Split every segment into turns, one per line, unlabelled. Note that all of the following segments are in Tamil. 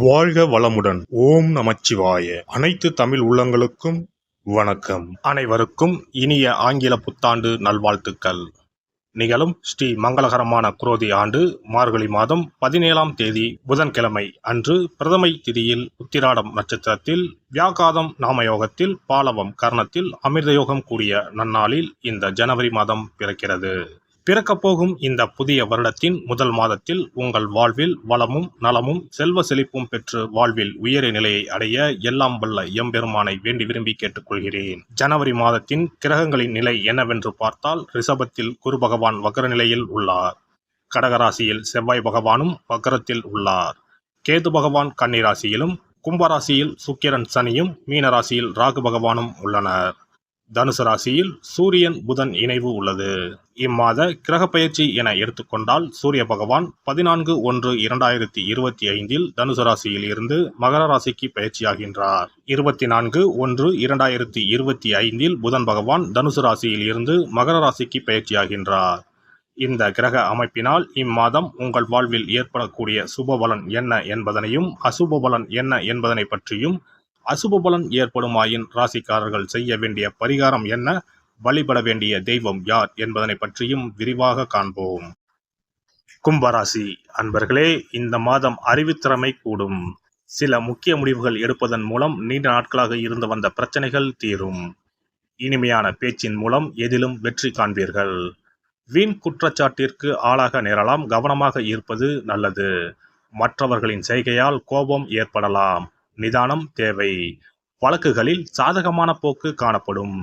வாழ்க வளமுடன். ஓம் நமச்சிவாய. அனைத்து தமிழ் உள்ளங்களுக்கும் வணக்கம். அனைவருக்கும் இனிய ஆங்கில புத்தாண்டு நல்வாழ்த்துக்கள். நிகழும் ஸ்ரீ மங்களகரமான குரோதி ஆண்டு மார்கழி மாதம் 17ஆம் தேதி புதன்கிழமை அன்று பிரதமை திதியில் உத்திராடம் நட்சத்திரத்தில் வியாகாதம் நாமயோகத்தில் பாலவம் கர்ணத்தில் அமிர்தயோகம் கூடிய நன்னாளில் இந்த ஜனவரி மாதம் பிறக்கிறது. பிறக்கப்போகும் இந்த புதிய வருடத்தின் முதல் மாதத்தில் உங்கள் வாழ்வில் வளமும் நலமும் செல்வ செழிப்பும் பெற்று வாழ்வில் உயரிய நிலையை அடைய எல்லாம் வல்ல எம்பெருமானை வேண்டி விரும்பி கேட்டுக்கொள்கிறேன். ஜனவரி மாதத்தின் கிரகங்களின் நிலை என்னவென்று பார்த்தால், ரிஷபத்தில் குரு பகவான் வக்ர நிலையில் உள்ளார். கடகராசியில் செவ்வாய் பகவானும் வக்ரத்தில் உள்ளார். கேது பகவான் கன்னிராசியிலும், கும்பராசியில் சுக்கிரன் சனியும், மீனராசியில் ராகு பகவானும் உள்ளனர். தனுசு ராசியில் சூரியன் புதன் இணைவு உள்ளது. இம்மாத கிரக பயிற்சி என எடுத்துக்கொண்டால், சூரிய பகவான் 14/1/2025 தனுசு ராசியில் இருந்து மகர ராசிக்கு பயிற்சியாகின்றார். 24/1/2025 புதன் பகவான் தனுசு ராசியில் இருந்து மகர ராசிக்கு பயிற்சியாகின்றார். இந்த கிரக அமைப்பினால் இம்மாதம் உங்கள் வாழ்வில் ஏற்படக்கூடிய சுபபலன் என்ன என்பதனையும், அசுப பலன் என்ன என்பதனை பற்றியும், அசுப பலன் ஏற்படுமாயின் ராசிக்காரர்கள் செய்ய வேண்டிய பரிகாரம் என்ன, வழிபட வேண்டிய தெய்வம் யார் என்பதனை பற்றியும் விரிவாக காண்போம். கும்பராசி அன்பர்களே, இந்த மாதம் அறிவுத்திறமை கூடும். சில முக்கிய முடிவுகள் எடுப்பதன் மூலம் நீண்ட நாட்களாக இருந்து வந்த பிரச்சனைகள் தீரும். இனிமையான பேச்சின் மூலம் எதிலும் வெற்றி காண்பீர்கள். வீண் குற்றச்சாட்டிற்கு ஆளாக நேரலாம். கவனமாக இருப்பது நல்லது. மற்றவர்களின் செய்கையால் கோபம் ஏற்படலாம். நிதானம் தேவை. வழக்குகளில் சாதகமான போக்கு காணப்படும்.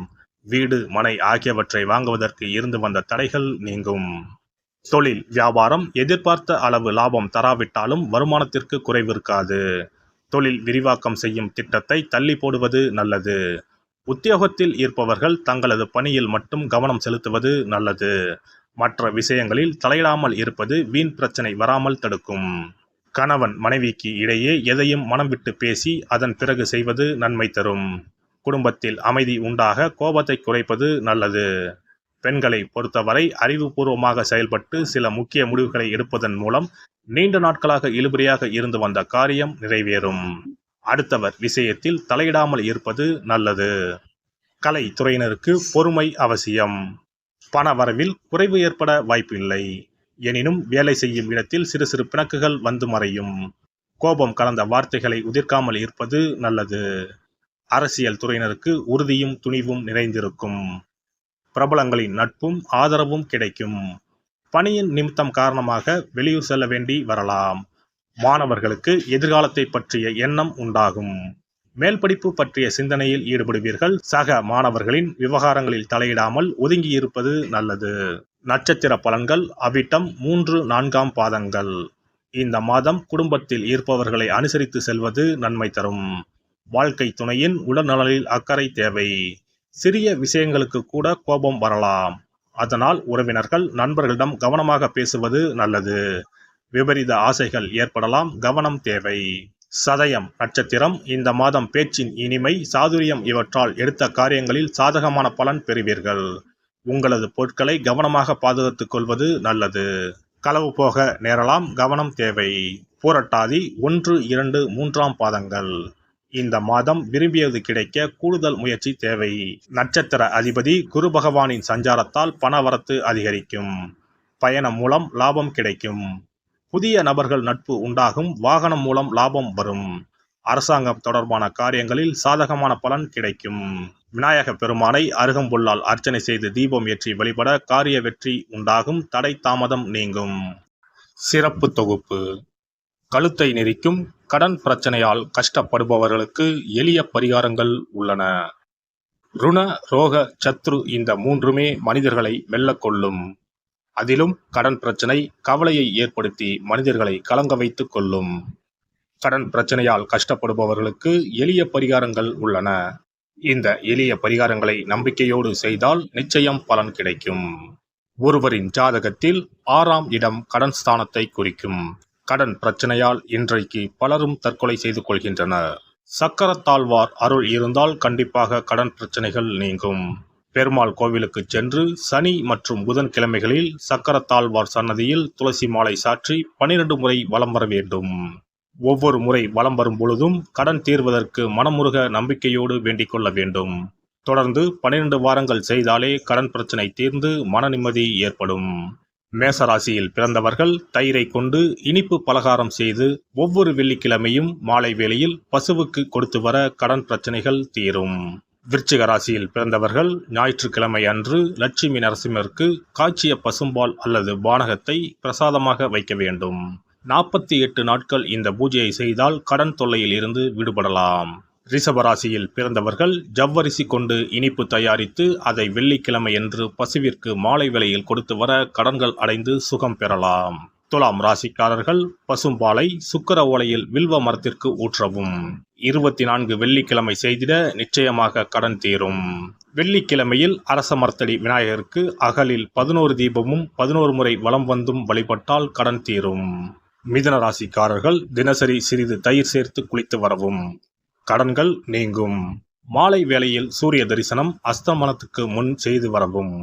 வீடு மனை ஆகியவற்றை வாங்குவதற்கு இருந்து வந்த தடைகள் நீங்கும். தொழில் வியாபாரம் எதிர்பார்த்த அளவு லாபம் தராவிட்டாலும் வருமானத்திற்கு குறைவிருக்காது. தொழில் விரிவாக்கம் செய்யும் திட்டத்தை தள்ளி போடுவது நல்லது. உத்தியோகத்தில் இருப்பவர்கள் தங்களது பணியில் மட்டும் கவனம் செலுத்துவது நல்லது. மற்ற விஷயங்களில் தலையிடாமல் இருப்பது வீண் பிரச்சனை வராமல் தடுக்கும். கணவன் மனைவிக்கு இடையே எதையும் மனம் விட்டு பேசி அதன் பிறகு செய்வது நன்மை தரும். குடும்பத்தில் அமைதி உண்டாக கோபத்தை குறைப்பது நல்லது. பெண்களை பொறுத்தவரை அறிவுபூர்வமாக செயல்பட்டு சில முக்கிய முடிவுகளை எடுப்பதன் மூலம் நீண்ட நாட்களாக இழுபறியாக இருந்து வந்த காரியம் நிறைவேறும். அடுத்தவர் விஷயத்தில் தலையிடாமல் இருப்பது நல்லது. கலை துறையினருக்கு பொறுமை அவசியம். பண வரவில் குறைவு ஏற்பட வாய்ப்பில்லை. எனினும் வேலை செய்யும் இடத்தில் சிறு சிறு பிணக்குகள் வந்து மறையும். கோபம் கலந்த வார்த்தைகளை உதிர்க்காமல் இருப்பது நல்லது. அரசியல் துறையினருக்கு உறுதியும் துணிவும் நிறைந்திருக்கும். பிரபலங்களின் நட்பும் ஆதரவும் கிடைக்கும். பணியின் நிமித்தம் காரணமாக வெளியூர் செல்ல வேண்டி வரலாம். மாணவர்களுக்கு எதிர்காலத்தை பற்றிய எண்ணம் உண்டாகும். மேல் படிப்பு பற்றிய சிந்தனையில் ஈடுபடுவீர்கள். சக மாணவர்களின் விவகாரங்களில் தலையிடாமல் ஒதுங்கி இருப்பது நல்லது. நட்சத்திர பலன்கள் அவிட்டம் 3-4 பாதங்கள். இந்த மாதம் குடும்பத்தில் இருப்பவர்களை அனுசரித்து செல்வது நன்மை தரும். வாழ்க்கை துணையின் உடல்நலனில் அக்கறை தேவை. சிறிய விஷயங்களுக்கு கூட கோபம் வரலாம். அதனால் உறவினர்கள் நண்பர்களிடம் கவனமாக பேசுவது நல்லது. விபரீத ஆசைகள் ஏற்படலாம். கவனம் தேவை. சதயம் நட்சத்திரம். இந்த மாதம் பேச்சின் இனிமை, சாதுரியம் இவற்றால் எடுத்த காரியங்களில் சாதகமான பலன் பெறுவீர்கள். உங்களது பொருட்களை கவனமாக பாதுகாத்துக் கொள்வது நல்லது. களவு போக நேரலாம். கவனம் தேவை. பூரட்டாதி 1-2-3 பாதங்கள். இந்த மாதம் விரும்பியது கிடைக்க கூடுதல் முயற்சி தேவை. நட்சத்திர அதிபதி குரு பகவானின் சஞ்சாரத்தால் பணவரத்து அதிகரிக்கும். பயணம் மூலம் லாபம் கிடைக்கும். புதிய நபர்கள் நட்பு உண்டாகும். வாகனம் மூலம் லாபம் வரும். அரசாங்கம் தொடர்பான காரியங்களில் சாதகமான பலன் கிடைக்கும். விநாயக பெருமானை அருகம்புல்லால் அர்ச்சனை செய்து தீபம் ஏற்றி வழிபட காரிய வெற்றி உண்டாகும். தடை தாமதம் நீங்கும். சிறப்பு தொகுப்பு. கழுத்தை நெரிக்கும் கடன் பிரச்சனையால் கஷ்டப்படுபவர்களுக்கு எளிய பரிகாரங்கள் உள்ளன. ருண ரோக சத்ரு இந்த மூன்றுமே மனிதர்களை வெல்லக்கொள்ளும். அதிலும் கடன் பிரச்சனை கவலையை ஏற்படுத்தி மனிதர்களை கலங்க வைத்துக் கொள்ளும். கடன் பிரச்சனையால் கஷ்டப்படுபவர்களுக்கு எளிய பரிகாரங்கள் உள்ளன. இந்த எளிய பரிகாரங்களை நம்பிக்கையோடு செய்தால் நிச்சயம் பலன் கிடைக்கும். ஒருவரின் ஜாதகத்தில் 6ஆம் இடம் கடன் ஸ்தானத்தை குறிக்கும். கடன் பிரச்சனையால் இன்றைக்கு பலரும் தற்கொலை செய்து கொள்கின்றனர். சக்கரத்தாழ்வார் அருள் இருந்தால் கண்டிப்பாக கடன் பிரச்சனைகள் நீங்கும். பெருமாள் கோவிலுக்கு சென்று சனி மற்றும் புதன் கிழமைகளில் சக்கரத்தாழ்வார் சன்னதியில் துளசி மாலை சாற்றி 12 முறை வலம் வர வேண்டும். ஒவ்வொரு முறை வலம் வரும் பொழுதும் கடன் தீர்வதற்கு மனமுருக நம்பிக்கையோடு வேண்டிக் கொள்ள வேண்டும். தொடர்ந்து 12 வாரங்கள் செய்தாலே கடன் பிரச்சனை தீர்ந்து மன நிம்மதி ஏற்படும். மேசராசியில் பிறந்தவர்கள் தயிரை கொண்டு இனிப்பு பலகாரம் செய்து ஒவ்வொரு வெள்ளிக்கிழமையும் மாலை வேளையில் பசுவுக்கு கொடுத்து வர கடன் பிரச்சனைகள் தீரும். விருச்சிக ராசியில் பிறந்தவர்கள் ஞாயிற்றுக்கிழமை அன்று லட்சுமி நரசிம்மருக்கு காய்ச்சிய பசும்பால் அல்லது பானகத்தை பிரசாதமாக வைக்க வேண்டும். 48 நாட்கள் இந்த பூஜையை செய்தால் கடன் தொல்லையில் இருந்து விடுபடலாம். ரிஷபராசியில் பிறந்தவர்கள் ஜவ்வரிசி கொண்டு இனிப்பு தயாரித்து அதை வெள்ளிக்கிழமையன்று பசுவிற்கு மாலை வேளையில் கொடுத்து வர கடன்கள் அடைந்து சுகம் பெறலாம். துலாம் ராசிக்காரர்கள் பசும்பாலை சுக்கிர ஓலையில் வில்வ மரத்திற்கு ஊற்றவும். 24 வெள்ளிக்கிழமை செய்திட நிச்சயமாக கடன் தீரும். வெள்ளிக்கிழமையில் அரச மரத்தடி விநாயகருக்கு அகலில் 11 தீபமும் 11 முறை வலம் வந்தும் வழிபட்டால் கடன் தீரும். மிதுன ராசிக்காரர்கள் தினசரி சிறிது தயிர் சேர்த்து குளித்து வரவும். கடன்கள் நீங்கும். மாலை வேளையில் சூரிய தரிசனம் அஸ்தமனத்துக்கு முன் செய்து வரவும்.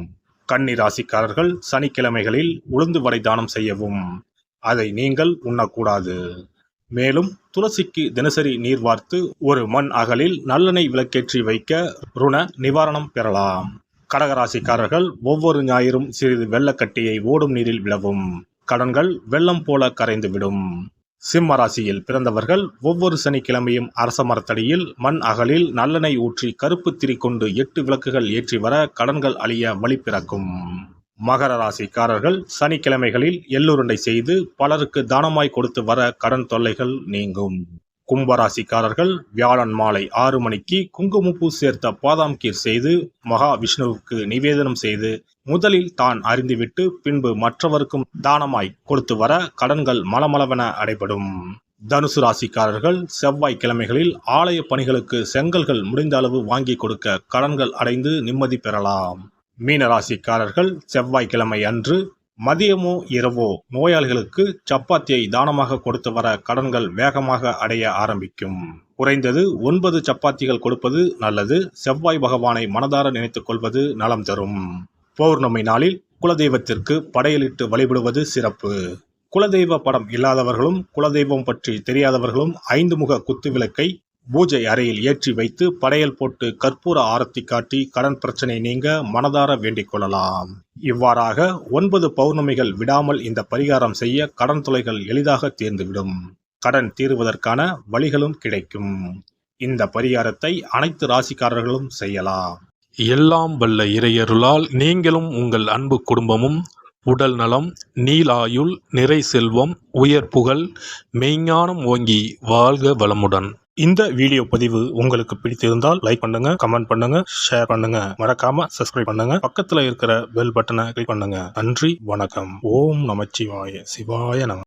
கன்னி ராசிக்காரர்கள் சனிக்கிழமைகளில் உளுந்து வடை தானம் செய்யவும். அதை நீங்கள் உண்ணக்கூடாது. மேலும் துளசிக்கு தினசரி நீர் வார்த்து ஒரு மண் அகலில் நல்லெண்ணெய் விளக்கேற்றி வைக்க ருண நிவாரணம் பெறலாம். கடகராசிக்காரர்கள் ஒவ்வொரு ஞாயிறும் சிறிது வெள்ளக்கட்டியை ஓடும் நீரில் விடவும். கடன்கள் வெள்ளம் போல கரைந்துவிடும். சிம்ம ராசியில் பிறந்தவர்கள் ஒவ்வொரு சனிக்கிழமையும் அரச மரத்தடியில் மண் அகலில் நல்லெண்ணெய் ஊற்றி கருப்பு திரி கொண்டு 8 விளக்குகள் ஏற்றி வர கடன்கள் அழிய வழி பிறக்கும். மகர ராசிக்காரர்கள் சனிக்கிழமைகளில் எள்ளுருண்டை செய்து பலருக்கு தானமாய் கொடுத்து வர கடன் தொல்லைகள் நீங்கும். கும்பராசிக்காரர்கள் வியாழன் மாலை 6 மணிக்கு குங்குமப்பூ சேர்த்த பாதாம் கீர் செய்து மகா விஷ்ணுவுக்கு நிவேதனம் செய்து முதலில் தான் அறிந்துவிட்டு பின்பு மற்றவருக்கும் தானமாய் கொடுத்து வர கடன்கள் மலமளவென அடைபடும். தனுசு ராசிக்காரர்கள் செவ்வாய் கிழமைகளில் ஆலய பணிகளுக்கு செங்கல்கள் முடிந்த அளவு வாங்கி கொடுக்க கடன்கள் அடைந்து நிம்மதி பெறலாம். மீன ராசிக்காரர்கள் செவ்வாய்க்கிழமை அன்று மதியமோ இரவோ நோயாளிகளுக்கு சப்பாத்தியை தானமாக கொடுத்து வர கடன்கள் வேகமாக அடைய ஆரம்பிக்கும். குறைந்தது 9 சப்பாத்திகள் கொடுப்பது நல்லது. செவ்வாய் பகவானை மனதார நினைத்துக் கொள்வது நலம் தரும். பௌர்ணமி நாளில் குலதெய்வத்திற்கு படையலிட்டு வழிபடுவது சிறப்பு. குலதெய்வ படம் இல்லாதவர்களும் குலதெய்வம் பற்றி தெரியாதவர்களும் 5 முக குத்து விளக்கை பூஜை அறையில் ஏற்றி வைத்து படையல் போட்டு கற்பூர ஆரத்தி காட்டி கடன் பிரச்சனை நீங்க மனதார வேண்டிக் கொள்ளலாம். இவ்வாறாக 9 பௌர்ணமிகள் விடாமல் இந்த பரிகாரம் செய்ய கடன் தொல்லைகள் எளிதாக தீர்ந்துவிடும். கடன் தீர்வதற்கான வழிகளும் கிடைக்கும். இந்த பரிகாரத்தை அனைத்து ராசிக்காரர்களும் செய்யலாம்.
எல்லாம் வல்ல இறையருளால் நீங்களும் உங்கள் அன்பு குடும்பமும் உடல் நலம், நீலாயுள், நிறை செல்வம், உயர் புகழ், மெய்ஞானம் ஓங்கி வாழ்க வளமுடன்.
இந்த வீடியோ பதிவு உங்களுக்கு பிடித்திருந்தால் லைக் பண்ணுங்க, கமெண்ட் பண்ணுங்க, ஷேர் பண்ணுங்க, மறக்காம சப்ஸ்கிரைப் பண்ணுங்க, பக்கத்துல இருக்கிற பெல் பட்டனை கிளிக் பண்ணுங்க. நன்றி, வணக்கம். ஓம் நமச்சிவாய. சிவாய நம.